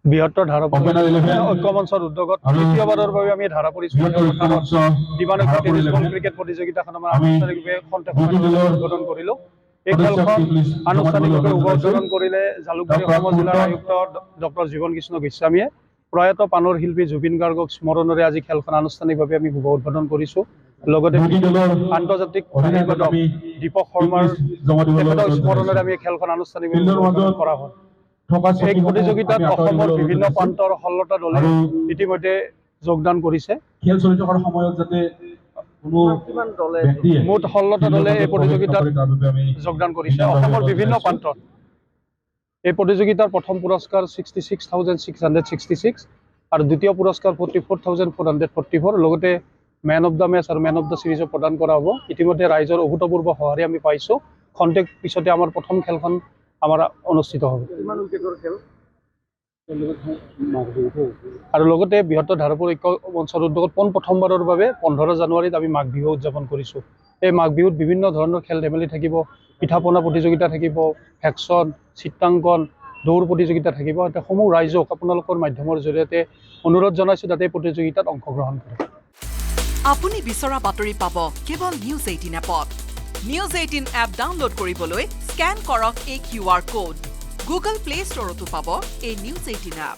বৃহত্তৰ ধাৰাপুৰ ঐক্য মঞ্চৰ উদ্যোগত তৃতীয়বাৰৰ বাবে আমি ধাৰাপুৰ দিবানৈক্য টেনিছ বল ক্ৰিকেট প্ৰতিযোগিতাখন আমাৰ আনুষ্ঠানিকভাৱে উদ্বোধন কৰিলোঁ। এই খেলখন আনুষ্ঠানিকভাৱে উদ্বোধন কৰিলে জালুকবাৰী অসম জিলাৰ আয়ুক্ত ডক্টৰ জীৱন কৃষ্ণ গোস্বামীয়ে প্ৰয়াত পানৰ শিল্পী জুবিন গাৰ্গক স্মৰণৰে আজি খেলখন আনুষ্ঠানিকভাৱে আমি শুভ উদ্বোধন কৰিছোঁ। লগতে আন্তৰ্জাতিক দীপক শৰ্মাৰ স্মৰণৰে আমি খেলখন আনুষ্ঠানিকভাৱে উদ্বোধন কৰা হয়। এই প্ৰতিযোগিতাত অসমৰ বিভিন্ন প্ৰান্তৰ 16টা দলে ইতিমধ্যে যোগদান কৰিছে। খেল চলি থকাৰ সময়ত যাতে মুঠ 16টা দলে এই প্ৰতিযোগিতাত যোগদান কৰিছে অসমৰ বিভিন্ন প্ৰান্তত। এই প্ৰতিযোগিতাৰ প্ৰথম পুৰস্কাৰ 66,666 আৰু দ্বিতীয় পুৰস্কাৰ 44,444। লগতে মেন অফ দ্য মেচ আৰু মেন অফ দ্য চিৰিজো প্ৰদান কৰা হ'ব। ইতিমধ্যে ৰাইজৰ অভূতপূৰ্ব সঁহাৰি আমি পাইছোঁ। খন্তেক পিছতে আমাৰ প্ৰথম খেলখন আমাৰ অনুষ্ঠিত হ'ব। আৰু লগতে বৃহত্তৰ ধাৰাপুৰ ঐক্য মঞ্চৰ উদ্যোগত প্ৰথমবাৰৰ বাবে 15 জানুৱাৰীত আমি মাঘ বিহু উদযাপন কৰিছোঁ। এই মাঘ বিহুত বিভিন্ন ধৰণৰ খেল ধেমালি থাকিব, পিঠা পনা প্ৰতিযোগিতা থাকিব, ভেকচন, চিত্ৰাংকন, দৌৰ প্ৰতিযোগিতা থাকিব। সমূহ ৰাইজক আপোনালোকৰ মাধ্যমৰ জৰিয়তে অনুৰোধ জনাইছোঁ যাতে এই প্ৰতিযোগিতাত অংশগ্ৰহণ কৰে। আপুনি বিচৰা বাতৰি পাব কেৱল নিউজ 18 এপত। নিউজ 18 এপ ডাউনলোড কৰিবলৈ স্কেন কৰক এই QR কোড। গুগল প্লে ষ্টৰতো পাব এই নিউজ 18 এপ।